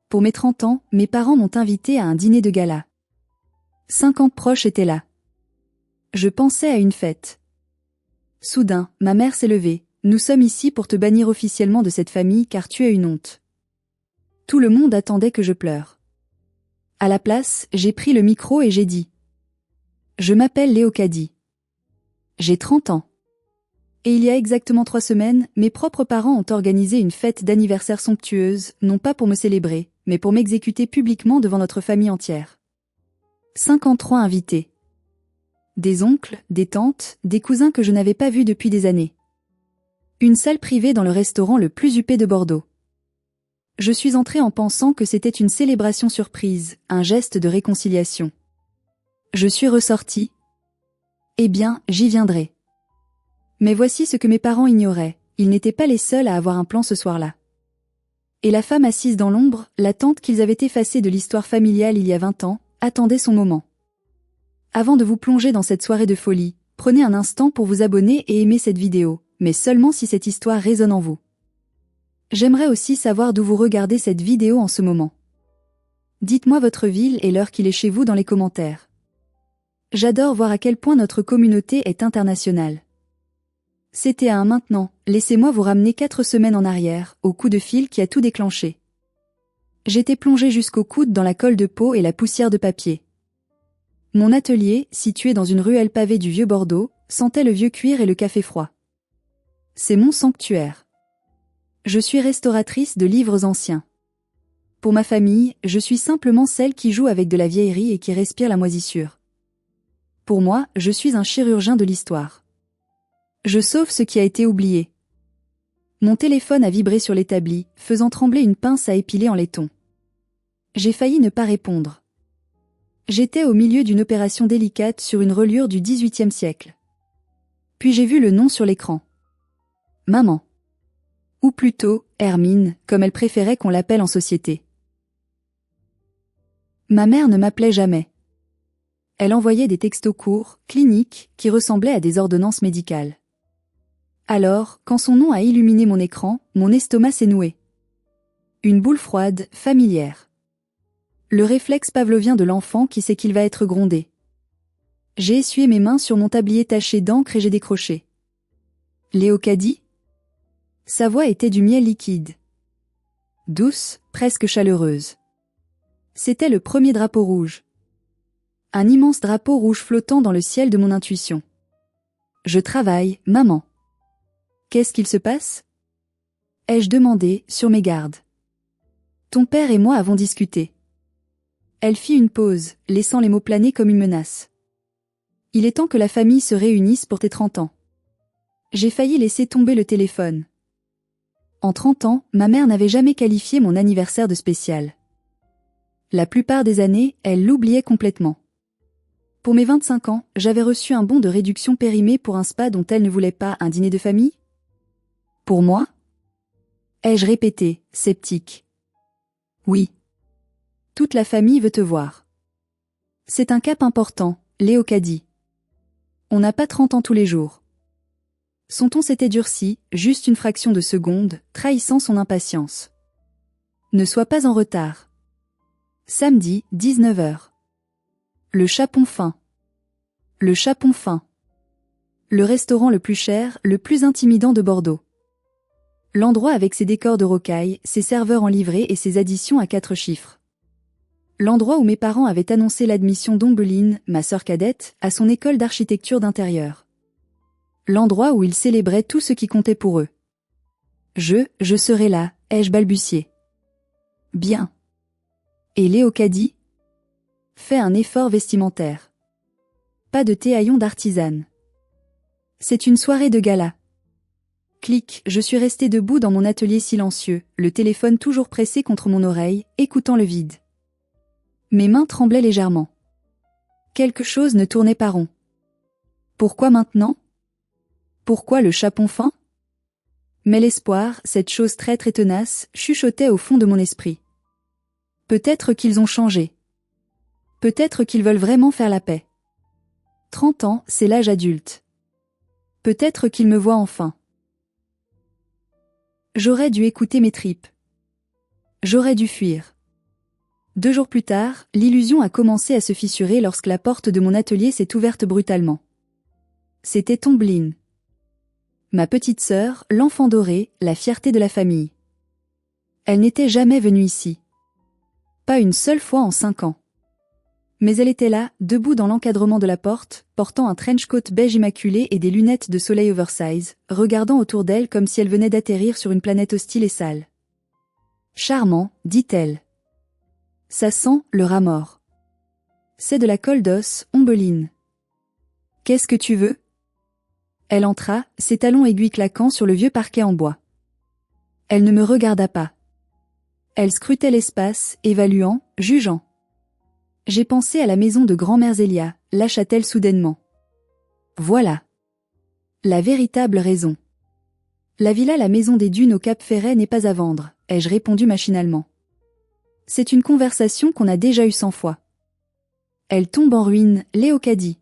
Pour mes 30 ans, mes parents m'ont invité à un dîner de gala. 50 proches étaient là. Je pensais à une fête. Soudain, ma mère s'est levée. Nous sommes ici pour te bannir officiellement de cette famille car tu es une honte. Tout le monde attendait que je pleure. À la place, j'ai pris le micro et j'ai dit. Je m'appelle Léocadie. J'ai 30 ans. Et il y a exactement 3 semaines, mes propres parents ont organisé une fête d'anniversaire somptueuse, non pas pour me célébrer, mais pour m'exécuter publiquement devant notre famille entière. 53 invités. Des oncles, des tantes, des cousins que je n'avais pas vus depuis des années. Une salle privée dans le restaurant le plus huppé de Bordeaux. Je suis entrée en pensant que c'était une célébration surprise, un geste de réconciliation. Je suis ressortie. Eh bien, j'y viendrai. Mais voici ce que mes parents ignoraient, ils n'étaient pas les seuls à avoir un plan ce soir-là. Et la femme assise dans l'ombre, la tante qu'ils avaient effacée de l'histoire familiale il y a 20 ans, attendait son moment. Avant de vous plonger dans cette soirée de folie, prenez un instant pour vous abonner et aimer cette vidéo, mais seulement si cette histoire résonne en vous. J'aimerais aussi savoir d'où vous regardez cette vidéo en ce moment. Dites-moi votre ville et l'heure qu'il est chez vous dans les commentaires. J'adore voir à quel point notre communauté est internationale. C'était à un maintenant, laissez-moi vous ramener 4 semaines en arrière, au coup de fil qui a tout déclenché. J'étais plongée jusqu'au coude dans la colle de peau et la poussière de papier. Mon atelier, situé dans une ruelle pavée du vieux Bordeaux, sentait le vieux cuir et le café froid. C'est mon sanctuaire. Je suis restauratrice de livres anciens. Pour ma famille, je suis simplement celle qui joue avec de la vieillerie et qui respire la moisissure. Pour moi, je suis un chirurgien de l'histoire. Je sauve ce qui a été oublié. Mon téléphone a vibré sur l'établi, faisant trembler une pince à épiler en laiton. J'ai failli ne pas répondre. J'étais au milieu d'une opération délicate sur une reliure du XVIIIe siècle. Puis j'ai vu le nom sur l'écran. Maman. Ou plutôt, Hermine, comme elle préférait qu'on l'appelle en société. Ma mère ne m'appelait jamais. Elle envoyait des textos courts, cliniques, qui ressemblaient à des ordonnances médicales. Alors, quand son nom a illuminé mon écran, mon estomac s'est noué. Une boule froide, familière. Le réflexe pavlovien de l'enfant qui sait qu'il va être grondé. J'ai essuyé mes mains sur mon tablier taché d'encre et j'ai décroché. Léocadie ? Sa voix était du miel liquide. Douce, presque chaleureuse. C'était le premier drapeau rouge. Un immense drapeau rouge flottant dans le ciel de mon intuition. Je travaille, maman. Qu'est-ce qu'il se passe ? Ai-je demandé, sur mes gardes. Ton père et moi avons discuté. Elle fit une pause, laissant les mots planer comme une menace. Il est temps que la famille se réunisse pour tes 30 ans. J'ai failli laisser tomber le téléphone. En 30 ans, ma mère n'avait jamais qualifié mon anniversaire de spécial. La plupart des années, elle l'oubliait complètement. Pour mes 25 ans, j'avais reçu un bon de réduction périmé pour un spa dont elle ne voulait pas un dîner de famille ? Pour moi ? Ai-je répété, sceptique. Oui. Toute la famille veut te voir. C'est un cap important, Léocadie. On n'a pas 30 ans tous les jours. Son ton s'était durci, juste une fraction de seconde, trahissant son impatience. Ne sois pas en retard. Samedi, 19h. Le Chapon Fin. Le Chapon Fin. Le restaurant le plus cher, le plus intimidant de Bordeaux. L'endroit avec ses décors de rocaille, ses serveurs en livrée et ses additions à 4 chiffres. L'endroit où mes parents avaient annoncé l'admission d'Ombeline, ma sœur cadette, à son école d'architecture d'intérieur. L'endroit où ils célébraient tout ce qui comptait pour eux. Je serai là, ai-je balbutié. Bien. Et Léocadie ? Fais un effort vestimentaire. Pas de téhaillon d'artisane. C'est une soirée de gala. Clic, je suis restée debout dans mon atelier silencieux, le téléphone toujours pressé contre mon oreille, écoutant le vide. Mes mains tremblaient légèrement. Quelque chose ne tournait pas rond. Pourquoi maintenant ? Pourquoi le Chapon Fin ? Mais l'espoir, cette chose traître et tenace, chuchotait au fond de mon esprit. Peut-être qu'ils ont changé. Peut-être qu'ils veulent vraiment faire la paix. 30 ans, c'est l'âge adulte. Peut-être qu'ils me voient enfin. J'aurais dû écouter mes tripes. J'aurais dû fuir. 2 jours plus tard, l'illusion a commencé à se fissurer lorsque la porte de mon atelier s'est ouverte brutalement. C'était Tombeline. Ma petite sœur, l'enfant doré, la fierté de la famille. Elle n'était jamais venue ici. Pas une seule fois en 5 ans. Mais elle était là, debout dans l'encadrement de la porte, portant un trench coat beige immaculé et des lunettes de soleil oversize, regardant autour d'elle comme si elle venait d'atterrir sur une planète hostile et sale. Charmant, dit-elle. Ça sent le rat mort. C'est de la colle d'os, Ombeline. Qu'est-ce que tu veux? Elle entra, ses talons aiguilles claquant sur le vieux parquet en bois. Elle ne me regarda pas. Elle scrutait l'espace, évaluant, jugeant. J'ai pensé à la maison de grand-mère Zélia, lâcha-t-elle soudainement. Voilà. La véritable raison. La villa La Maison des Dunes au Cap Ferret n'est pas à vendre, ai-je répondu machinalement. C'est une conversation qu'on a déjà eue 100 fois. Elle tombe en ruine, Léocadie.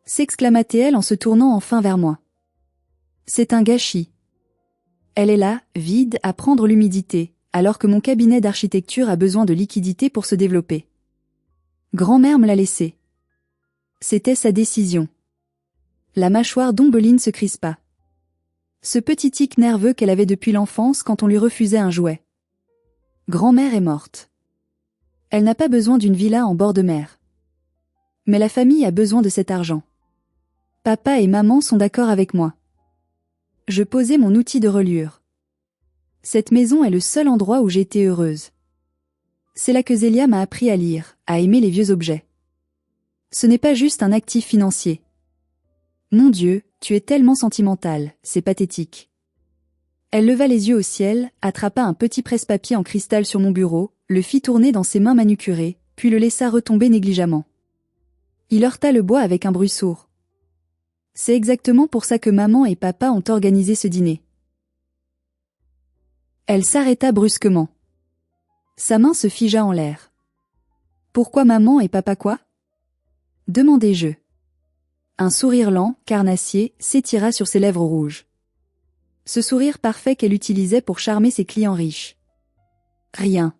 S'exclama-t-elle en se tournant enfin vers moi. C'est un gâchis. Elle est là, vide, à prendre l'humidité, alors que mon cabinet d'architecture a besoin de liquidité pour se développer. Grand-mère me l'a laissé. C'était sa décision. La mâchoire d'Ombeline se crispa. Ce petit tic nerveux qu'elle avait depuis l'enfance quand on lui refusait un jouet. Grand-mère est morte. Elle n'a pas besoin d'une villa en bord de mer. Mais la famille a besoin de cet argent. Papa et maman sont d'accord avec moi. Je posai mon outil de reliure. Cette maison est le seul endroit où j'ai été heureuse. C'est là que Zélia m'a appris à lire, à aimer les vieux objets. Ce n'est pas juste un actif financier. Mon Dieu, tu es tellement sentimentale, c'est pathétique. Elle leva les yeux au ciel, attrapa un petit presse-papier en cristal sur mon bureau, le fit tourner dans ses mains manucurées, puis le laissa retomber négligemment. Il heurta le bois avec un bruit sourd. C'est exactement pour ça que maman et papa ont organisé ce dîner. Elle s'arrêta brusquement. Sa main se figea en l'air. Pourquoi maman et papa quoi? Demandai-je. Un sourire lent, carnassier, s'étira sur ses lèvres rouges. Ce sourire parfait qu'elle utilisait pour charmer ses clients riches. Rien.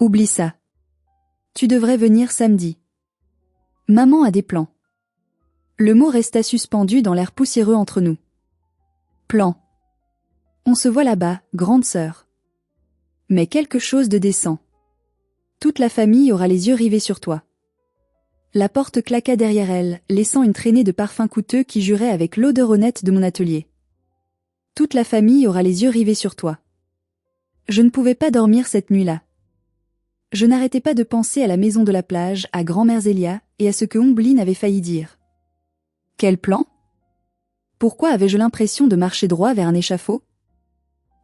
Oublie ça. Tu devrais venir samedi. Maman a des plans. Le mot resta suspendu dans l'air poussiéreux entre nous. Plan. On se voit là-bas, grande sœur. Mais quelque chose de décent. Toute la famille aura les yeux rivés sur toi. La porte claqua derrière elle, laissant une traînée de parfums coûteux qui jurait avec l'odeur honnête de mon atelier. Toute la famille aura les yeux rivés sur toi. Je ne pouvais pas dormir cette nuit-là. Je n'arrêtais pas de penser à la maison de la plage, à grand-mère Zélia, et à ce que Ombeline avait failli dire. Quel plan? Pourquoi avais-je l'impression de marcher droit vers un échafaud?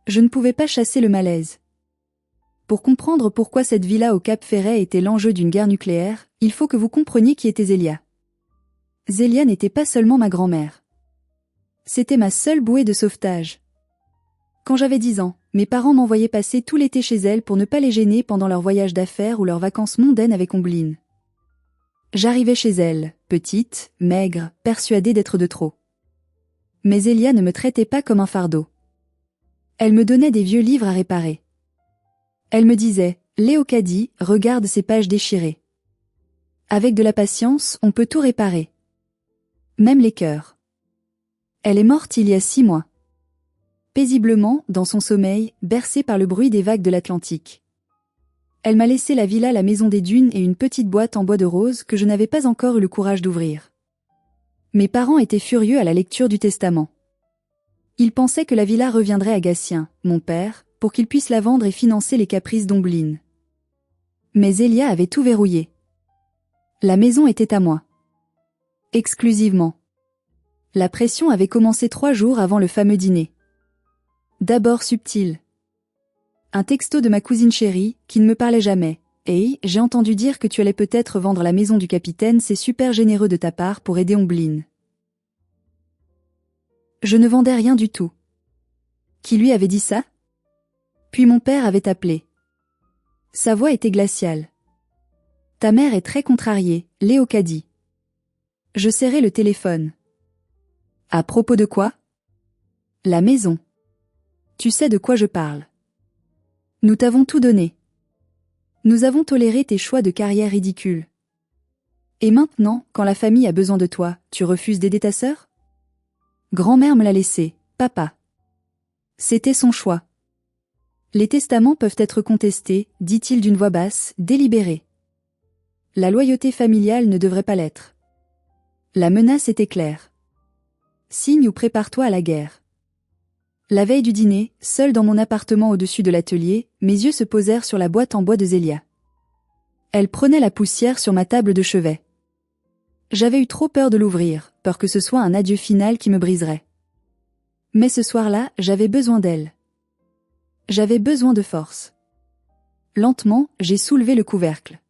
Je ne pouvais pas chasser le malaise. Pour comprendre pourquoi cette villa au Cap Ferret était l'enjeu d'une guerre nucléaire, il faut que vous compreniez qui était Zélia. Zélia n'était pas seulement ma grand-mère. C'était ma seule bouée de sauvetage. Quand j'avais 10 ans, mes parents m'envoyaient passer tout l'été chez elle pour ne pas les gêner pendant leur voyage d'affaires ou leurs vacances mondaines avec Ombeline. J'arrivais chez elle, petite, maigre, persuadée d'être de trop. Mais Zélia ne me traitait pas comme un fardeau. Elle me donnait des vieux livres à réparer. Elle me disait, Léocadie, regarde ces pages déchirées. Avec de la patience, on peut tout réparer. Même les cœurs. Elle est morte il y a 6 mois. Paisiblement, dans son sommeil, bercée par le bruit des vagues de l'Atlantique. Elle m'a laissé la villa La Maison des Dunes et une petite boîte en bois de rose que je n'avais pas encore eu le courage d'ouvrir. Mes parents étaient furieux à la lecture du testament. Ils pensaient que la villa reviendrait à Gatien, mon père, pour qu'il puisse la vendre et financer les caprices d'Ombeline. Mais Zélia avait tout verrouillé. La maison était à moi. Exclusivement. La pression avait commencé 3 jours avant le fameux dîner. D'abord subtil. Un texto de ma cousine chérie, qui ne me parlait jamais. « Hey, j'ai entendu dire que tu allais peut-être vendre la maison du capitaine, c'est super généreux de ta part pour aider Ombeline. » Je ne vendais rien du tout. Qui lui avait dit ça? Puis mon père avait appelé. Sa voix était glaciale. Ta mère est très contrariée, Léocadie. Je serrai le téléphone. À propos de quoi? La maison. Tu sais de quoi je parle. Nous t'avons tout donné. Nous avons toléré tes choix de carrière ridicules. Et maintenant, quand la famille a besoin de toi, tu refuses d'aider ta sœur? Grand-mère me l'a laissé, papa. C'était son choix. Les testaments peuvent être contestés, dit-il d'une voix basse, délibérée. La loyauté familiale ne devrait pas l'être. La menace était claire. Signe ou prépare-toi à la guerre. La veille du dîner, seul dans mon appartement au-dessus de l'atelier, mes yeux se posèrent sur la boîte en bois de Zélia. Elle prenait la poussière sur ma table de chevet. J'avais eu trop peur de l'ouvrir, peur que ce soit un adieu final qui me briserait. Mais ce soir-là, j'avais besoin d'elle. J'avais besoin de force. Lentement, j'ai soulevé le couvercle.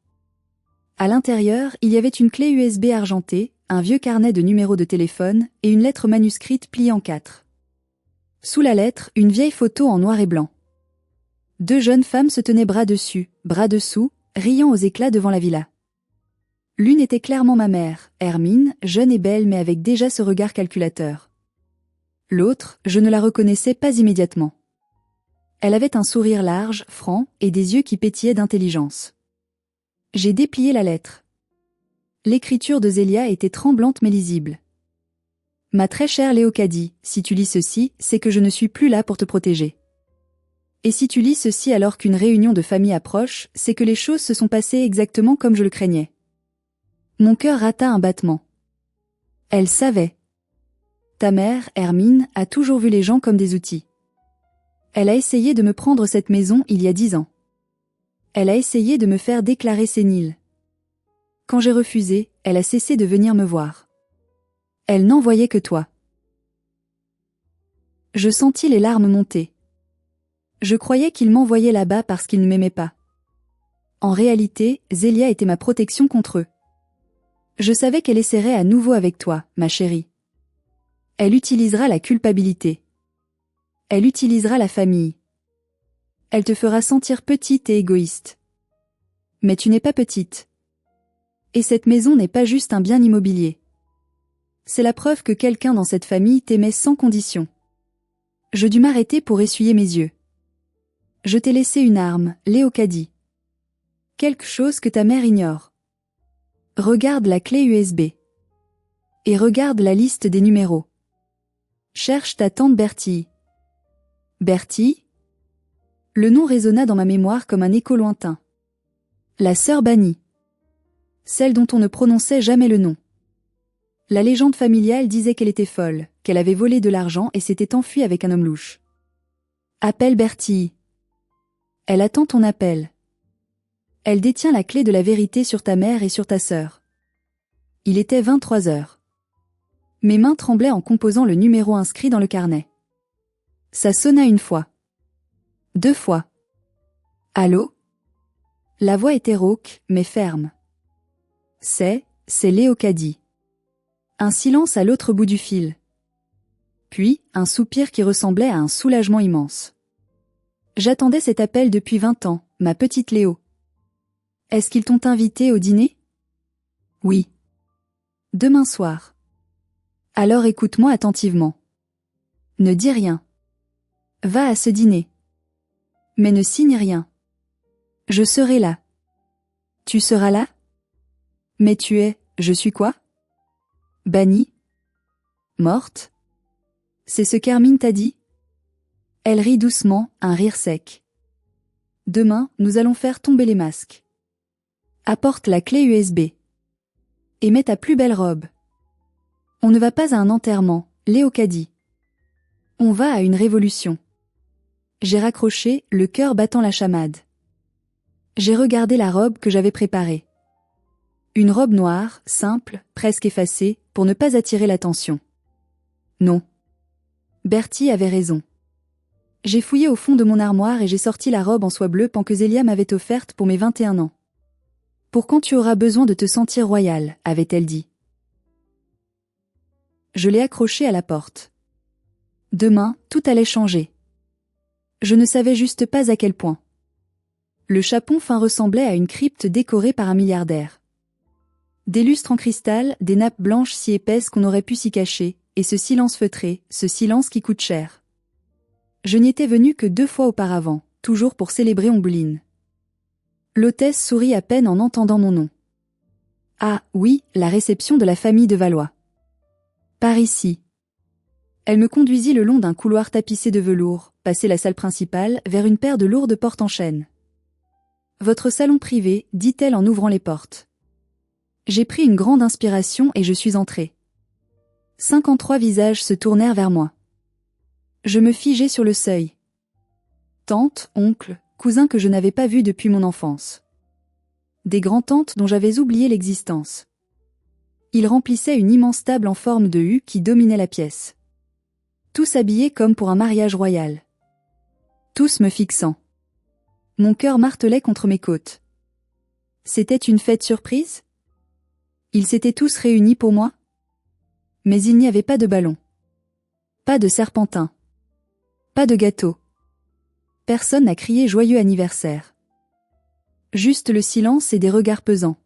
À l'intérieur, il y avait une clé USB argentée, un vieux carnet de numéros de téléphone et une lettre manuscrite pliée en 4. Sous la lettre, une vieille photo en noir et blanc. 2 jeunes femmes se tenaient bras dessus, bras dessous, riant aux éclats devant la villa. L'une était clairement ma mère, Hermine, jeune et belle mais avec déjà ce regard calculateur. L'autre, je ne la reconnaissais pas immédiatement. Elle avait un sourire large, franc, et des yeux qui pétillaient d'intelligence. J'ai déplié la lettre. L'écriture de Zélia était tremblante mais lisible. Ma très chère Léocadie, si tu lis ceci, c'est que je ne suis plus là pour te protéger. Et si tu lis ceci alors qu'une réunion de famille approche, c'est que les choses se sont passées exactement comme je le craignais. Mon cœur rata un battement. Elle savait. Ta mère, Hermine, a toujours vu les gens comme des outils. Elle a essayé de me prendre cette maison il y a 10 ans. Elle a essayé de me faire déclarer sénile. Quand j'ai refusé, elle a cessé de venir me voir. Elle n'envoyait que toi. Je sentis les larmes monter. Je croyais qu'il m'envoyait là-bas parce qu'il ne m'aimait pas. En réalité, Zélia était ma protection contre eux. Je savais qu'elle essaierait à nouveau avec toi, ma chérie. Elle utilisera la culpabilité. Elle utilisera la famille. Elle te fera sentir petite et égoïste. Mais tu n'es pas petite. Et cette maison n'est pas juste un bien immobilier. C'est la preuve que quelqu'un dans cette famille t'aimait sans condition. Je dus m'arrêter pour essuyer mes yeux. Je t'ai laissé une arme, Léocadie. Quelque chose que ta mère ignore. Regarde la clé USB. Et regarde la liste des numéros. Cherche ta tante Bertille. Bertille? Le nom résonna dans ma mémoire comme un écho lointain. La sœur bannie. Celle dont on ne prononçait jamais le nom. La légende familiale disait qu'elle était folle, qu'elle avait volé de l'argent et s'était enfuie avec un homme louche. Appelle Bertille. Elle attend ton appel. Elle détient la clé de la vérité sur ta mère et sur ta sœur. Il était 23 heures. Mes mains tremblaient en composant le numéro inscrit dans le carnet. Ça sonna 1 fois. 2 fois. Allô? La voix était rauque, mais ferme. C'est Léocadie. Un silence à l'autre bout du fil. Puis, un soupir qui ressemblait à un soulagement immense. J'attendais cet appel depuis 20 ans, ma petite Léo. Est-ce qu'ils t'ont invité au dîner? Oui. Demain soir. Alors écoute-moi attentivement. Ne dis rien. Va à ce dîner. Mais ne signe rien. Je serai là. Tu seras là? Mais je suis quoi? Bannie? Morte? C'est ce qu'Hermine t'a dit? Elle rit doucement, un rire sec. Demain, nous allons faire tomber les masques. Apporte la clé USB. Et mets ta plus belle robe. On ne va pas à un enterrement, Léocadie. On va à une révolution. J'ai raccroché, le cœur battant la chamade. J'ai regardé la robe que j'avais préparée. Une robe noire, simple, presque effacée, pour ne pas attirer l'attention. Non. Bertie avait raison. J'ai fouillé au fond de mon armoire et j'ai sorti la robe en soie bleue que Zélia m'avait offerte pour mes 21 ans. Pour quand tu auras besoin de te sentir royale, avait-elle dit. Je l'ai accrochée à la porte. Demain, tout allait changer. Je ne savais juste pas à quel point. Le chapon fin ressemblait à une crypte décorée par un milliardaire. Des lustres en cristal, des nappes blanches si épaisses qu'on aurait pu s'y cacher, et ce silence feutré, ce silence qui coûte cher. Je n'y étais venue que 2 fois auparavant, toujours pour célébrer Ombline. L'hôtesse sourit à peine en entendant mon nom. Ah, oui, la réception de la famille de Valois. Par ici. Elle me conduisit le long d'un couloir tapissé de velours, passé la salle principale, vers une paire de lourdes portes en chêne. Votre salon privé, dit-elle en ouvrant les portes. J'ai pris une grande inspiration et je suis entrée. 53 visages se tournèrent vers moi. Je me figeai sur le seuil. Tante, oncle, cousin que je n'avais pas vus depuis mon enfance. Des grands-tantes dont j'avais oublié l'existence. Ils remplissaient une immense table en forme de U qui dominait la pièce. Tous habillés comme pour un mariage royal. Tous me fixant. Mon cœur martelait contre mes côtes. C'était une fête surprise ? Ils s'étaient tous réunis pour moi ? Mais il n'y avait pas de ballon. Pas de serpentin. Pas de gâteau. Personne n'a crié joyeux anniversaire. Juste le silence et des regards pesants.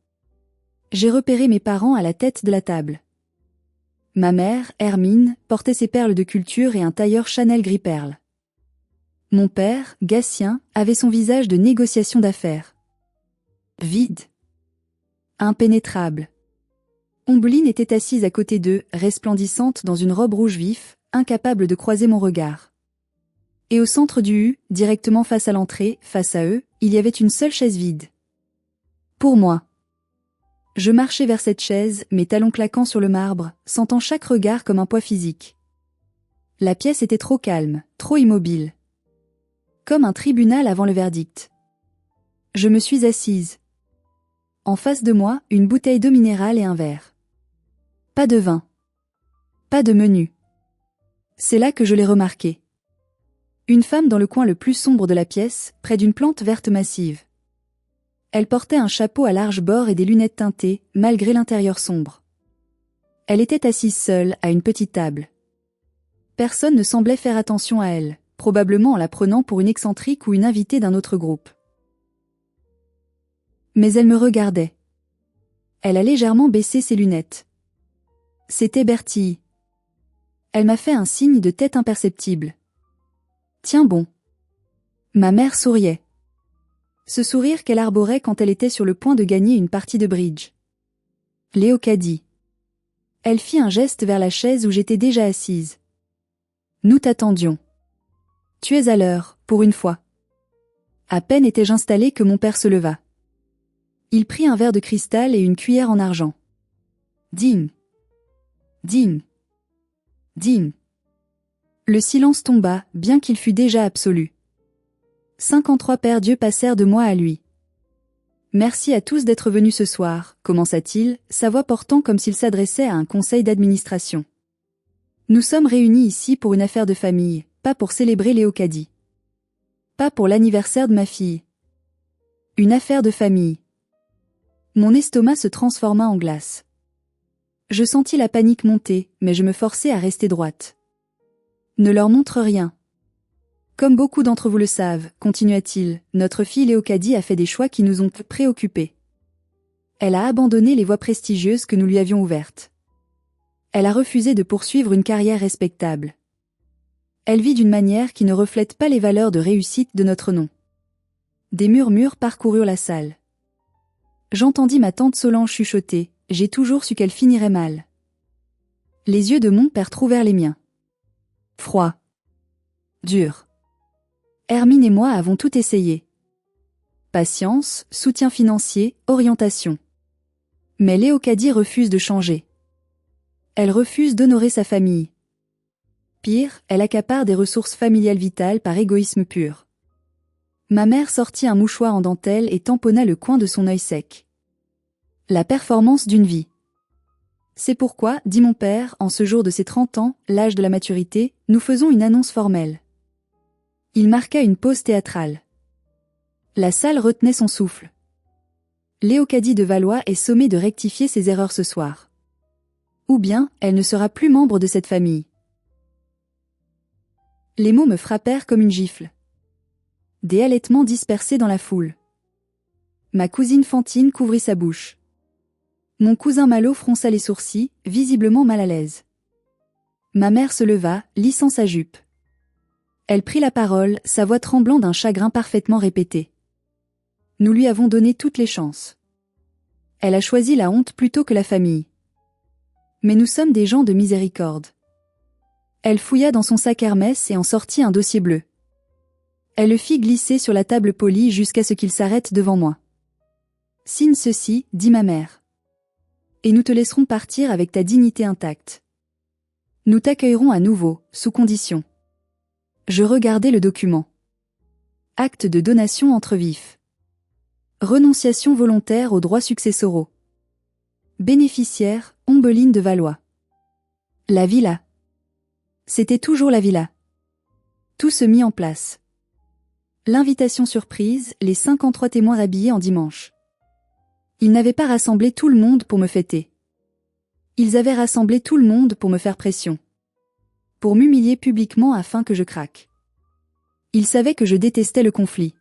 J'ai repéré mes parents à la tête de la table. Ma mère, Hermine, portait ses perles de culture et un tailleur Chanel gris-perle. Mon père, Gatien, avait son visage de négociation d'affaires. Vide. Impénétrable. Ombeline était assise à côté d'eux, resplendissante dans une robe rouge vif, incapable de croiser mon regard. Et au centre du U, directement face à l'entrée, face à eux, il y avait une seule chaise vide. Pour moi. Je marchais vers cette chaise, mes talons claquant sur le marbre, sentant chaque regard comme un poids physique. La pièce était trop calme, trop immobile. Comme un tribunal avant le verdict. Je me suis assise. En face de moi, une bouteille d'eau minérale et un verre. Pas de vin. Pas de menu. C'est là que je l'ai remarqué. Une femme dans le coin le plus sombre de la pièce, près d'une plante verte massive. Elle portait un chapeau à large bord et des lunettes teintées, malgré l'intérieur sombre. Elle était assise seule, à une petite table. Personne ne semblait faire attention à elle, probablement en la prenant pour une excentrique ou une invitée d'un autre groupe. Mais elle me regardait. Elle a légèrement baissé ses lunettes. C'était Bertille. Elle m'a fait un signe de tête imperceptible. Tiens bon. Ma mère souriait. Ce sourire qu'elle arborait quand elle était sur le point de gagner une partie de bridge. Léocadie. Elle fit un geste vers la chaise où j'étais déjà assise. Nous t'attendions. Tu es à l'heure, pour une fois. À peine étais-je installée que mon père se leva. Il prit un verre de cristal et une cuillère en argent. Ding. Ding. Ding. Le silence tomba, bien qu'il fût déjà absolu. 53 paires d'yeux passèrent de moi à lui. Merci à tous d'être venus ce soir, commença-t-il, sa voix portant comme s'il s'adressait à un conseil d'administration. Nous sommes réunis ici pour une affaire de famille, pas pour célébrer Léocadie. Pas pour l'anniversaire de ma fille. Une affaire de famille. Mon estomac se transforma en glace. Je sentis la panique monter, mais je me forçai à rester droite. Ne leur montre rien. Comme beaucoup d'entre vous le savent, continua-t-il, notre fille Léocadie a fait des choix qui nous ont préoccupés. Elle a abandonné les voies prestigieuses que nous lui avions ouvertes. Elle a refusé de poursuivre une carrière respectable. Elle vit d'une manière qui ne reflète pas les valeurs de réussite de notre nom. Des murmures parcoururent la salle. J'entendis ma tante Solange chuchoter, j'ai toujours su qu'elle finirait mal. Les yeux de mon père trouvèrent les miens. Froid. Dur. Hermine et moi avons tout essayé. Patience, soutien financier, orientation. Mais Léocadie refuse de changer. Elle refuse d'honorer sa famille. Pire, elle accapare des ressources familiales vitales par égoïsme pur. Ma mère sortit un mouchoir en dentelle et tamponna le coin de son œil sec. La performance d'une vie. C'est pourquoi, dit mon père, en ce jour de ses 30 ans, l'âge de la maturité, nous faisons une annonce formelle. Il marqua une pause théâtrale. La salle retenait son souffle. Léocadie de Valois est sommée de rectifier ses erreurs ce soir. Ou bien, elle ne sera plus membre de cette famille. Les mots me frappèrent comme une gifle. Des halètements dispersés dans la foule. Ma cousine Fantine couvrit sa bouche. Mon cousin Malo fronça les sourcils, visiblement mal à l'aise. Ma mère se leva, lissant sa jupe. Elle prit la parole, sa voix tremblant d'un chagrin parfaitement répété. Nous lui avons donné toutes les chances. Elle a choisi la honte plutôt que la famille. Mais nous sommes des gens de miséricorde. Elle fouilla dans son sac Hermès et en sortit un dossier bleu. Elle le fit glisser sur la table polie jusqu'à ce qu'il s'arrête devant moi. Signe ceci, dit ma mère. Et nous te laisserons partir avec ta dignité intacte. Nous t'accueillerons à nouveau, sous condition. Je regardai le document. Acte de donation entre vifs. Renonciation volontaire aux droits successoraux. Bénéficiaire, Ombeline de Valois. La villa. C'était toujours la villa. Tout se mit en place. L'invitation surprise, les 53 témoins habillés en dimanche. Ils n'avaient pas rassemblé tout le monde pour me fêter. Ils avaient rassemblé tout le monde pour me faire pression. Pour m'humilier publiquement afin que je craque. Ils savaient que je détestais le conflit.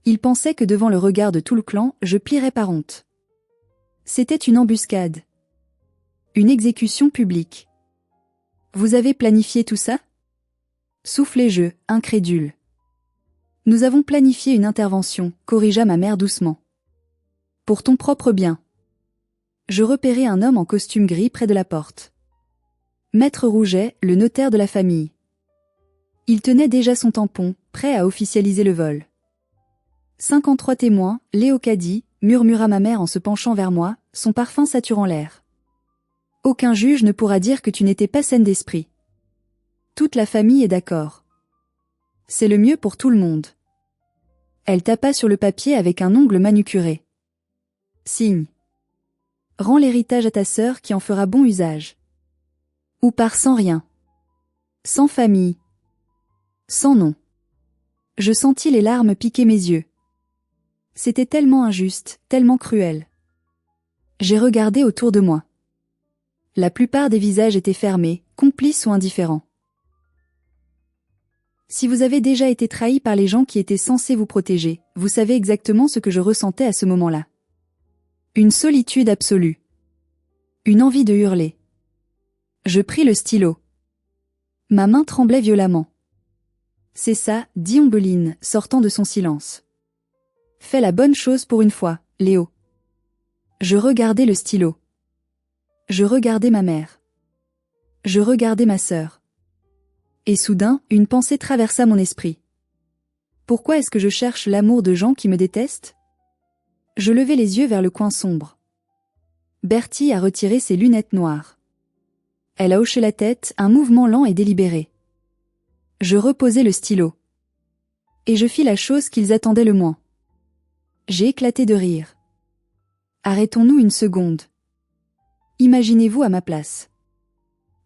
Ils pensaient que devant le regard de tout le clan, je plierais par honte. C'était une embuscade. Une exécution publique. Vous avez planifié tout ça? Soufflai-je, incrédule. Nous avons planifié une intervention, corrigea ma mère doucement. Pour ton propre bien. Je repérai un homme en costume gris près de la porte. Maître Rouget, le notaire de la famille. Il tenait déjà son tampon, prêt à officialiser le vol. 53 témoins, Léocadie, murmura ma mère en se penchant vers moi, son parfum saturant l'air. Aucun juge ne pourra dire que tu n'étais pas saine d'esprit. Toute la famille est d'accord. C'est le mieux pour tout le monde. Elle tapa sur le papier avec un ongle manucuré. Signe. Rends l'héritage à ta sœur qui en fera bon usage. Ou part sans rien. Sans famille. Sans nom. Je sentis les larmes piquer mes yeux. C'était tellement injuste, tellement cruel. J'ai regardé autour de moi. La plupart des visages étaient fermés, complices ou indifférents. Si vous avez déjà été trahi par les gens qui étaient censés vous protéger, vous savez exactement ce que je ressentais à ce moment-là. Une solitude absolue. Une envie de hurler. Je pris le stylo. Ma main tremblait violemment. C'est ça, dit Ombeline, sortant de son silence. Fais la bonne chose pour une fois, Léo. Je regardais le stylo. Je regardais ma mère. Je regardais ma sœur. Et soudain, une pensée traversa mon esprit. Pourquoi est-ce que je cherche l'amour de gens qui me détestent? Je levai les yeux vers le coin sombre. Bertie a retiré ses lunettes noires. Elle a hoché la tête, un mouvement lent et délibéré. Je reposai le stylo. Et je fis la chose qu'ils attendaient le moins. J'ai éclaté de rire. Arrêtons-nous une seconde. Imaginez-vous à ma place.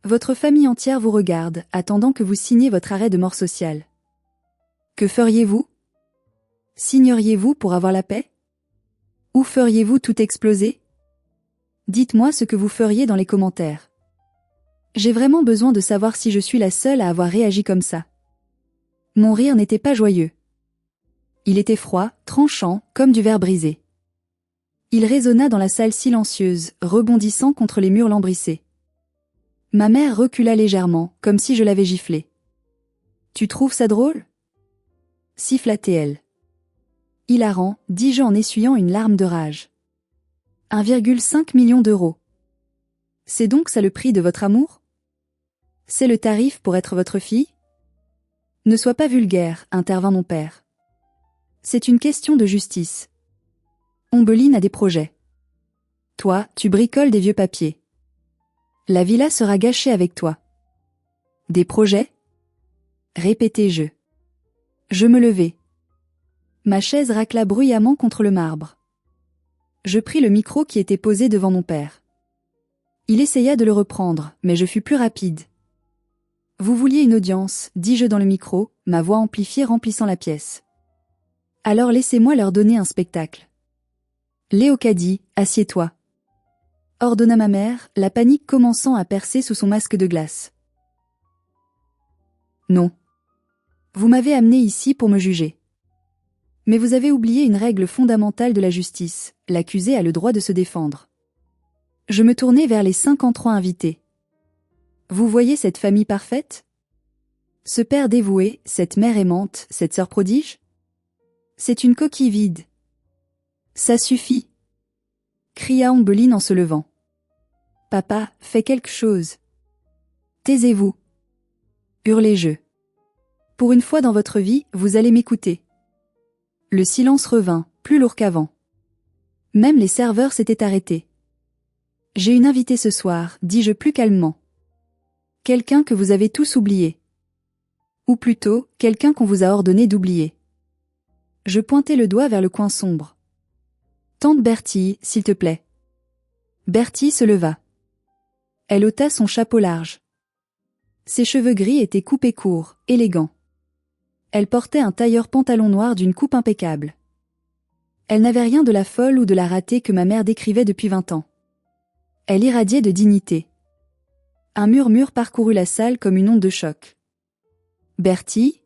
Votre famille entière vous regarde, attendant que vous signiez votre arrêt de mort sociale. Que feriez-vous? Signeriez-vous pour avoir la paix? Ou feriez-vous tout exploser? Dites-moi ce que vous feriez dans les commentaires. J'ai vraiment besoin de savoir si je suis la seule à avoir réagi comme ça. Mon rire n'était pas joyeux. Il était froid, tranchant, comme du verre brisé. Il résonna dans la salle silencieuse, rebondissant contre les murs lambrissés. Ma mère recula légèrement, comme si je l'avais giflée. « Tu trouves ça drôle ?» siffla-t-elle. « Hilarant, dis-je en essuyant une larme de rage. 1,5 million d'euros. C'est donc ça le prix de votre amour? C'est le tarif pour être votre fille? Ne sois pas vulgaire, intervint mon père. C'est une question de justice. Ombeline a des projets. Toi, tu bricoles des vieux papiers. La villa sera gâchée avec toi. Des projets? Répétai-je. Je me levai. Ma chaise racla bruyamment contre le marbre. Je pris le micro qui était posé devant mon père. Il essaya de le reprendre, mais je fus plus rapide. Vous vouliez une audience, dis-je dans le micro, ma voix amplifiée remplissant la pièce. Alors laissez-moi leur donner un spectacle. Léocadie, assieds-toi. Ordonna ma mère, la panique commençant à percer sous son masque de glace. Non. Vous m'avez amené ici pour me juger. Mais vous avez oublié une règle fondamentale de la justice, l'accusé a le droit de se défendre. Je me tournai vers les 53 invités. Vous voyez cette famille parfaite? Ce père dévoué, cette mère aimante, cette sœur prodige? C'est une coquille vide, Ça suffit, cria Ombeline en se levant. Papa, fais quelque chose. Taisez-vous, hurlai-je. Pour une fois dans votre vie, vous allez m'écouter. Le silence revint, plus lourd qu'avant. Même les serveurs s'étaient arrêtés. J'ai une invitée ce soir, dis-je plus calmement. Quelqu'un que vous avez tous oublié. Ou plutôt, quelqu'un qu'on vous a ordonné d'oublier. Je pointai le doigt vers le coin sombre. Tante Bertie, s'il te plaît. Bertie se leva. Elle ôta son chapeau large. Ses cheveux gris étaient coupés courts, élégants. Elle portait un tailleur pantalon noir d'une coupe impeccable. Elle n'avait rien de la folle ou de la ratée que ma mère décrivait depuis 20 ans. Elle irradiait de dignité. Un murmure parcourut la salle comme une onde de choc. Bertie ?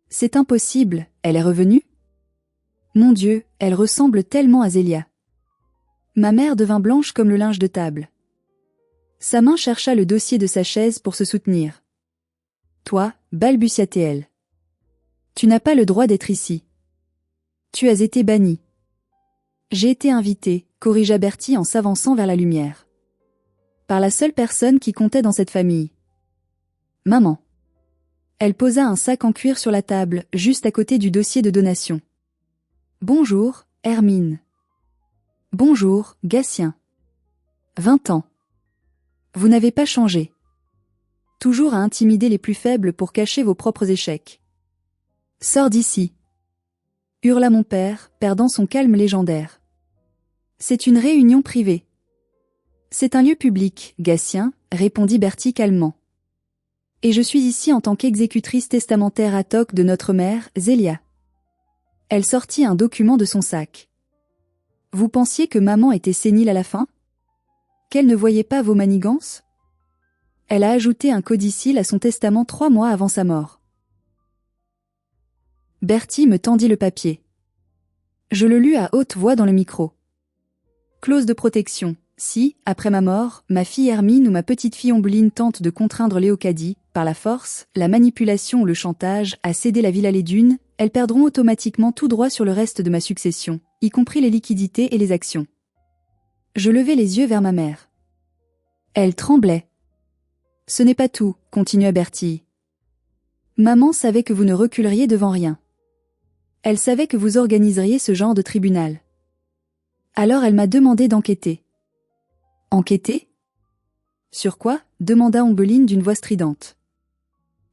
C'est impossible, elle est revenue ? Mon Dieu, elle ressemble tellement à Zélia. Ma mère devint blanche comme le linge de table. Sa main chercha le dossier de sa chaise pour se soutenir. Toi, balbutia-t-elle. Tu n'as pas le droit d'être ici. Tu as été banni. J'ai été invitée, corrigea Bertie en s'avançant vers la lumière. Par la seule personne qui comptait dans cette famille. Maman. Elle posa un sac en cuir sur la table, juste à côté du dossier de donation. Bonjour, Hermine. Bonjour, Gatien. 20 ans. Vous n'avez pas changé. Toujours à intimider les plus faibles pour cacher vos propres échecs. Sors d'ici. Hurla mon père, perdant son calme légendaire. C'est une réunion privée. C'est un lieu public, Gatien, répondit Bertie calmement. Et je suis ici en tant qu'exécutrice testamentaire ad hoc de notre mère, Zélia. Elle sortit un document de son sac. Vous pensiez que maman était sénile à la fin ? Qu'elle ne voyait pas vos manigances ? Elle a ajouté un codicille à son testament 3 mois avant sa mort. Bertie me tendit le papier. Je le lus à haute voix dans le micro. Clause de protection. Si, après ma mort, ma fille Hermine ou ma petite-fille Ombeline tente de contraindre Léocadie, par la force, la manipulation ou le chantage, à céder la Villa Les Dunes, elles perdront automatiquement tout droit sur le reste de ma succession, y compris les liquidités et les actions. Je levai les yeux vers ma mère. Elle tremblait. Ce n'est pas tout, continua Bertie. Maman savait que vous ne reculeriez devant rien. Elle savait que vous organiseriez ce genre de tribunal. Alors elle m'a demandé d'enquêter. Enquêter ? Sur quoi ? Demanda Ombeline d'une voix stridente.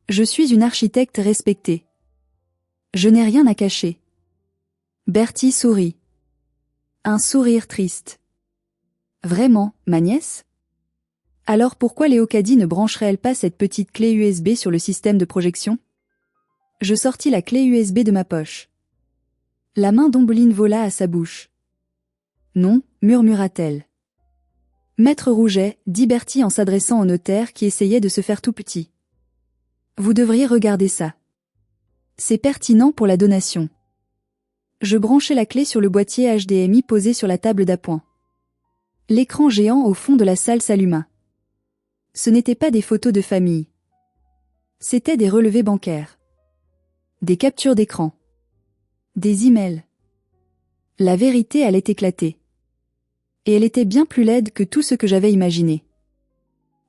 Je suis une architecte respectée. Je n'ai rien à cacher. Bertie sourit. Un sourire triste. Vraiment, ma nièce ? Alors pourquoi Léocadie ne brancherait-elle pas cette petite clé USB sur le système de projection ? Je sortis la clé USB de ma poche. La main d'Ombeline vola à sa bouche. Non, murmura-t-elle. Maître Rouget, dit Bertie en s'adressant au notaire qui essayait de se faire tout petit. Vous devriez regarder ça. C'est pertinent pour la donation. Je branchai la clé sur le boîtier HDMI posé sur la table d'appoint. L'écran géant au fond de la salle s'alluma. Ce n'étaient pas des photos de famille. C'étaient des relevés bancaires. Des captures d'écran. Des emails. La vérité allait éclater. Et elle était bien plus laide que tout ce que j'avais imaginé.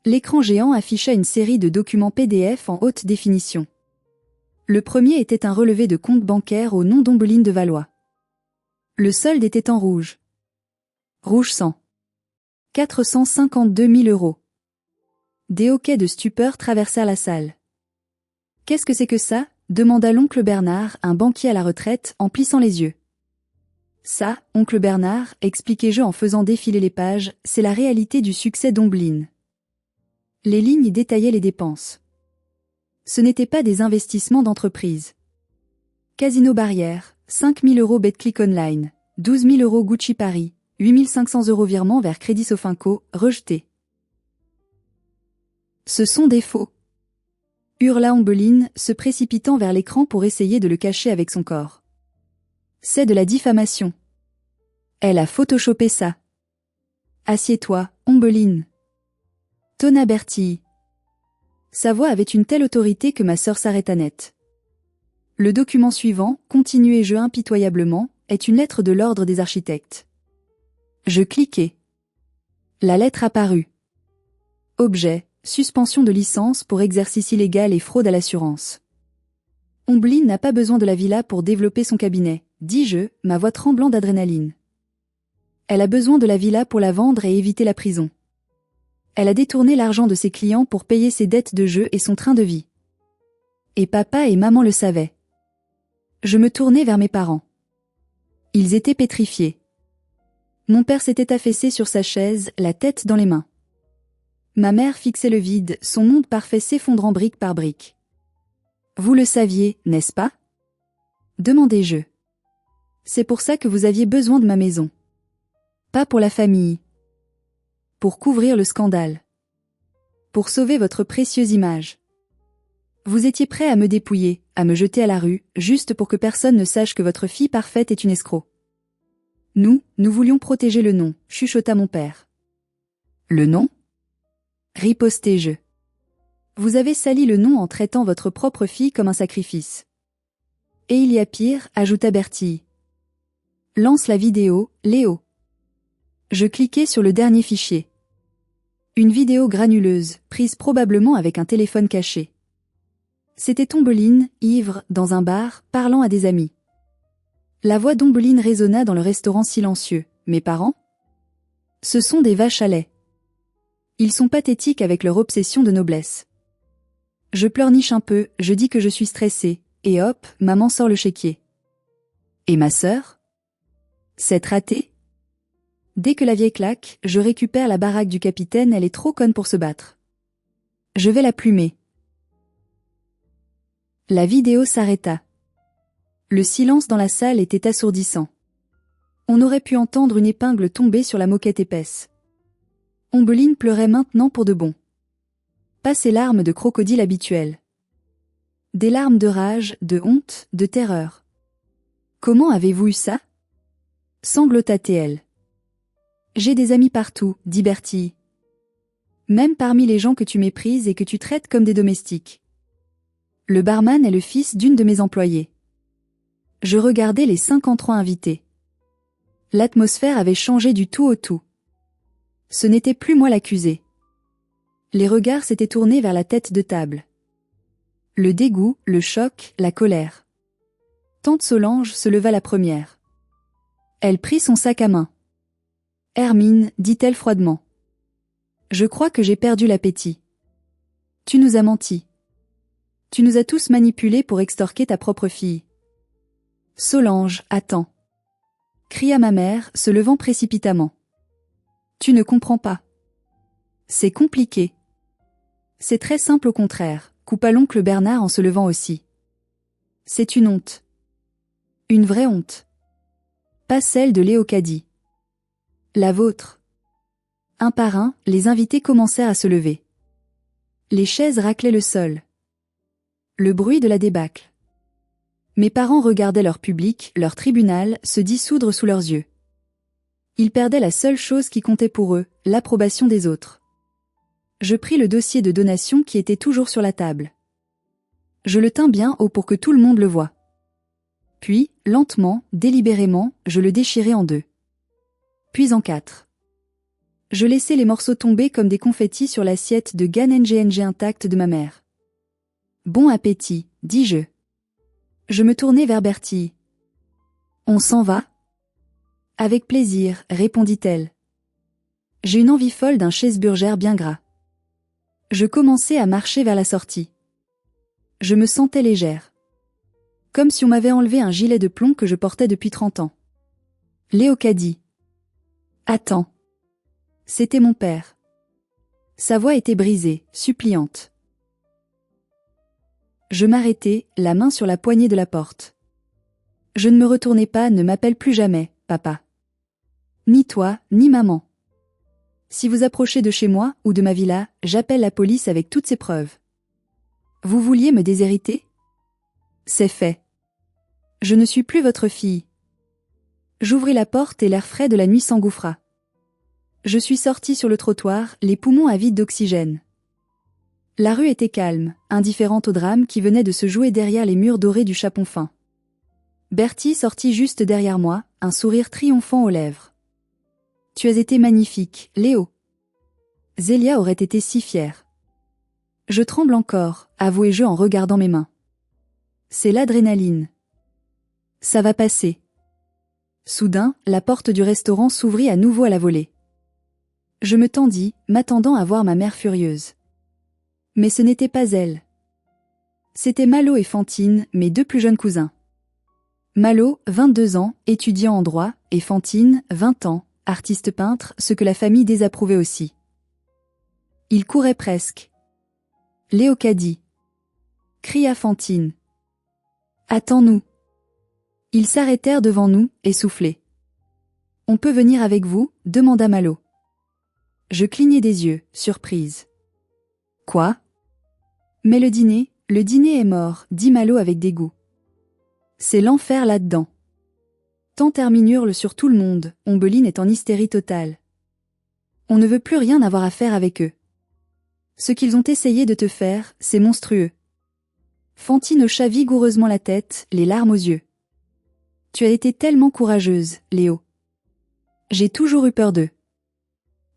L'écran géant afficha une série de documents PDF en haute définition. Le premier était un relevé de compte bancaire au nom d'Ombeline de Valois. Le solde était en rouge. Rouge sang. 452 000 €. Des hoquets de stupeur traversèrent la salle. « Qu'est-ce que c'est que ça ?» demanda l'oncle Bernard, un banquier à la retraite, en plissant les yeux. « Ça, oncle Bernard, expliquai-je en faisant défiler les pages, c'est la réalité du succès d'Ombeline. » Les lignes détaillaient les dépenses. Ce n'étaient pas des investissements d'entreprise. Casino Barrière, 5 000 € BetClick Online, 12 000 € Gucci Paris, 8 500 € virement vers Crédit Sofinco, rejeté. Ce sont des faux. Hurla Ombeline, se précipitant vers l'écran pour essayer de le cacher avec son corps. C'est de la diffamation. Elle a photoshopé ça. Assieds-toi, Ombeline. Tonna Bertie. Sa voix avait une telle autorité que ma sœur s'arrêta net. Le document suivant, continuai-je impitoyablement, est une lettre de l'ordre des architectes. Je cliquai. La lettre apparut. Objet, suspension de licence pour exercice illégal et fraude à l'assurance. Omblin n'a pas besoin de la villa pour développer son cabinet, dis-je, ma voix tremblant d'adrénaline. Elle a besoin de la villa pour la vendre et éviter la prison. Elle a détourné l'argent de ses clients pour payer ses dettes de jeu et son train de vie. Et papa et maman le savaient. Je me tournai vers mes parents. Ils étaient pétrifiés. Mon père s'était affaissé sur sa chaise, la tête dans les mains. Ma mère fixait le vide, son monde parfait s'effondrant brique par brique. Vous le saviez, n'est-ce pas? Demandai-je. C'est pour ça que vous aviez besoin de ma maison. Pas pour la famille. Pour couvrir le scandale. Pour sauver votre précieuse image. Vous étiez prêt à me dépouiller, à me jeter à la rue, juste pour que personne ne sache que votre fille parfaite est une escroc. Nous voulions protéger le nom, chuchota mon père. Le nom? Ripostai-je. Vous avez sali le nom en traitant votre propre fille comme un sacrifice. Et il y a pire, ajouta Bertille. Lance la vidéo, Léo. Je cliquai sur le dernier fichier. Une vidéo granuleuse, prise probablement avec un téléphone caché. C'était Tombeline, ivre, dans un bar, parlant à des amis. La voix d'Ombeline résonna dans le restaurant silencieux. Mes parents? Ce sont des vaches à lait. Ils sont pathétiques avec leur obsession de noblesse. Je pleurniche un peu, je dis que je suis stressée, et hop, maman sort le chéquier. Et ma sœur? C'est raté? Dès que la vieille claque, je récupère la baraque du capitaine, elle est trop conne pour se battre. Je vais la plumer. La vidéo s'arrêta. Le silence dans la salle était assourdissant. On aurait pu entendre une épingle tomber sur la moquette épaisse. Ombeline pleurait maintenant pour de bon. Pas ses larmes de crocodile habituelles. Des larmes de rage, de honte, de terreur. Comment avez-vous eu ça? Sanglota-t-elle. J'ai des amis partout, dit Bertille. Même parmi les gens que tu méprises et que tu traites comme des domestiques. Le barman est le fils d'une de mes employées. Je regardais les 53 invités. L'atmosphère avait changé du tout au tout. Ce n'était plus moi l'accusé. Les regards s'étaient tournés vers la tête de table. Le dégoût, le choc, la colère. Tante Solange se leva la première. Elle prit son sac à main. Hermine, dit-elle froidement. Je crois que j'ai perdu l'appétit. Tu nous as menti. Tu nous as tous manipulés pour extorquer ta propre fille. Solange, attends. Cria ma mère, se levant précipitamment. Tu ne comprends pas. C'est compliqué. C'est très simple au contraire, coupa l'oncle Bernard en se levant aussi. C'est une honte. Une vraie honte. Pas celle de Léocadie. La vôtre. Un par un, les invités commencèrent à se lever. Les chaises raclaient le sol. Le bruit de la débâcle. Mes parents regardaient leur public, leur tribunal, se dissoudre sous leurs yeux. Ils perdaient la seule chose qui comptait pour eux, l'approbation des autres. Je pris le dossier de donation qui était toujours sur la table. Je le tins bien haut pour que tout le monde le voie. Puis, lentement, délibérément, je le déchirai en deux. Puis en quatre. Je laissai les morceaux tomber comme des confettis sur l'assiette de GNG intacte de ma mère. Bon appétit, dis-je. Je me tournai vers Bertille. On s'en va? Avec plaisir, répondit-elle. J'ai une envie folle d'un Cheeseburger bien gras. Je commençai à marcher vers la sortie. Je me sentais légère. Comme si on m'avait enlevé un gilet de plomb que je portais depuis 30 ans. Léocadie. Attends. C'était mon père. Sa voix était brisée, suppliante. Je m'arrêtai, la main sur la poignée de la porte. Je ne me retournai pas, ne m'appelle plus jamais, papa. Ni toi, ni maman. Si vous approchez de chez moi, ou de ma villa, j'appelle la police avec toutes ces preuves. Vous vouliez me déshériter? C'est fait. Je ne suis plus votre fille. J'ouvris la porte et l'air frais de la nuit s'engouffra. Je suis sortie sur le trottoir, les poumons avides d'oxygène. La rue était calme, indifférente au drame qui venait de se jouer derrière les murs dorés du Château-Fin. Bertie sortit juste derrière moi, un sourire triomphant aux lèvres. Tu as été magnifique, Léo. Zélia aurait été si fière. Je tremble encore, avouai-je en regardant mes mains. C'est l'adrénaline. Ça va passer. Soudain, la porte du restaurant s'ouvrit à nouveau à la volée. Je me tendis, m'attendant à voir ma mère furieuse. Mais ce n'était pas elle. C'était Malo et Fantine, mes deux plus jeunes cousins. Malo, 22 ans, étudiant en droit, et Fantine, 20 ans, artiste peintre, ce que la famille désapprouvait aussi. Il courait presque. Léocadie. Cria Fantine. Attends-nous. Ils s'arrêtèrent devant nous, essoufflés. On peut venir avec vous, demanda Malo. Je clignai des yeux, surprise. Quoi? Mais le dîner est mort, dit Malo avec dégoût. C'est l'enfer là-dedans. Tant terminurent sur tout le monde, Ombeline est en hystérie totale. On ne veut plus rien avoir à faire avec eux. Ce qu'ils ont essayé de te faire, c'est monstrueux. Fantine hocha vigoureusement la tête, les larmes aux yeux. Tu as été tellement courageuse, Léo. J'ai toujours eu peur d'eux.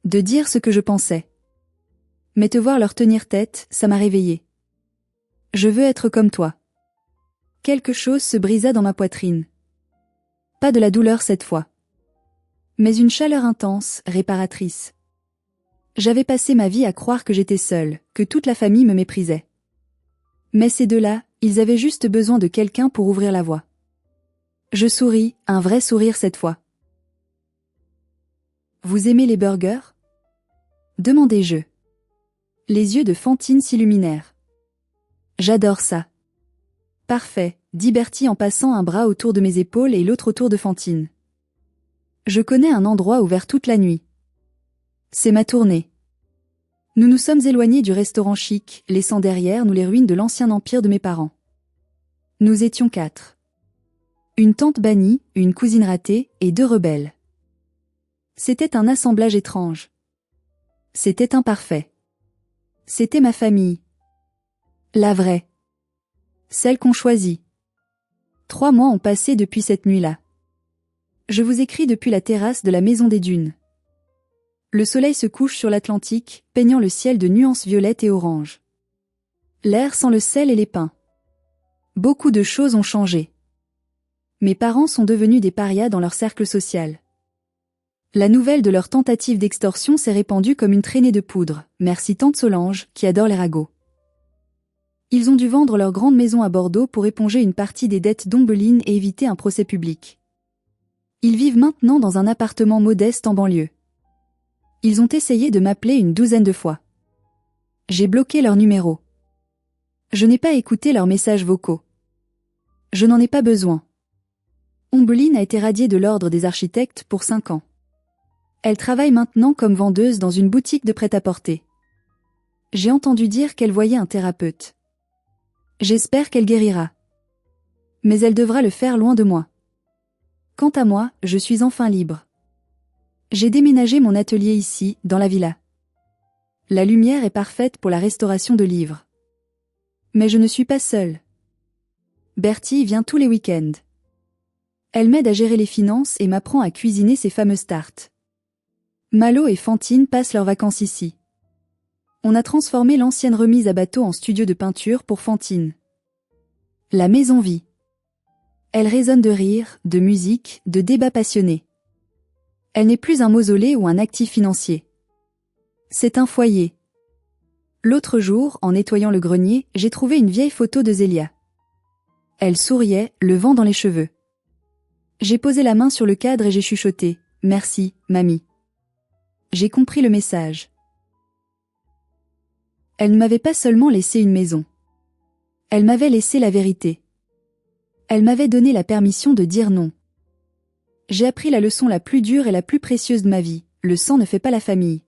De dire ce que je pensais. Mais te voir leur tenir tête, ça m'a réveillée. Je veux être comme toi. Quelque chose se brisa dans ma poitrine. Pas de la douleur cette fois. Mais une chaleur intense, réparatrice. J'avais passé ma vie à croire que j'étais seule, que toute la famille me méprisait. Mais ces deux-là, ils avaient juste besoin de quelqu'un pour ouvrir la voie. Je souris, un vrai sourire cette fois. Vous aimez les burgers? Demandai-je. Les yeux de Fantine s'illuminèrent. J'adore ça. Parfait, dit Bertie en passant un bras autour de mes épaules et l'autre autour de Fantine. Je connais un endroit ouvert toute la nuit. C'est ma tournée. Nous nous sommes éloignés du restaurant chic, laissant derrière nous les ruines de l'ancien empire de mes parents. Nous étions 4. Une tante bannie, une cousine ratée et 2 rebelles. C'était un assemblage étrange. C'était imparfait. C'était ma famille. La vraie. Celle qu'on choisit. 3 mois ont passé depuis cette nuit-là. Je vous écris depuis la terrasse de la Maison des Dunes. Le soleil se couche sur l'Atlantique, peignant le ciel de nuances violettes et oranges. L'air sent le sel et les pins. Beaucoup de choses ont changé. Mes parents sont devenus des parias dans leur cercle social. La nouvelle de leur tentative d'extorsion s'est répandue comme une traînée de poudre, merci tante Solange, qui adore les ragots. Ils ont dû vendre leur grande maison à Bordeaux pour éponger une partie des dettes d'Ombeline et éviter un procès public. Ils vivent maintenant dans un appartement modeste en banlieue. Ils ont essayé de m'appeler une 12aine de fois. J'ai bloqué leur numéro. Je n'ai pas écouté leurs messages vocaux. Je n'en ai pas besoin. Ombeline a été radiée de l'ordre des architectes pour 5 ans. Elle travaille maintenant comme vendeuse dans une boutique de prêt-à-porter. J'ai entendu dire qu'elle voyait un thérapeute. J'espère qu'elle guérira. Mais elle devra le faire loin de moi. Quant à moi, je suis enfin libre. J'ai déménagé mon atelier ici, dans la villa. La lumière est parfaite pour la restauration de livres. Mais je ne suis pas seule. Bertie vient tous les week-ends. Elle m'aide à gérer les finances et m'apprend à cuisiner ses fameuses tartes. Malo et Fantine passent leurs vacances ici. On a transformé l'ancienne remise à bateau en studio de peinture pour Fantine. La maison vit. Elle résonne de rire, de musique, de débats passionnés. Elle n'est plus un mausolée ou un actif financier. C'est un foyer. L'autre jour, en nettoyant le grenier, j'ai trouvé une vieille photo de Zélia. Elle souriait, le vent dans les cheveux. J'ai posé la main sur le cadre et j'ai chuchoté « Merci, mamie ». J'ai compris le message. Elle ne m'avait pas seulement laissé une maison. Elle m'avait laissé la vérité. Elle m'avait donné la permission de dire non. J'ai appris la leçon la plus dure et la plus précieuse de ma vie, le sang ne fait pas la famille.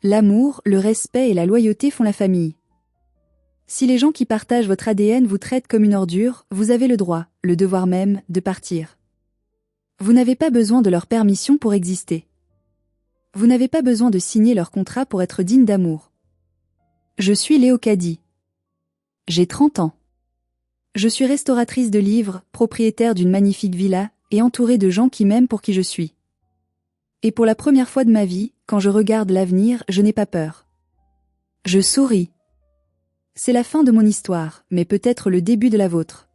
L'amour, le respect et la loyauté font la famille. Si les gens qui partagent votre ADN vous traitent comme une ordure, vous avez le droit, le devoir même, de partir. Vous n'avez pas besoin de leur permission pour exister. Vous n'avez pas besoin de signer leur contrat pour être digne d'amour. Je suis Léocadie. J'ai 30 ans. Je suis restauratrice de livres, propriétaire d'une magnifique villa, et entourée de gens qui m'aiment pour qui je suis. Et pour la première fois de ma vie, quand je regarde l'avenir, je n'ai pas peur. Je souris. C'est la fin de mon histoire, mais peut-être le début de la vôtre.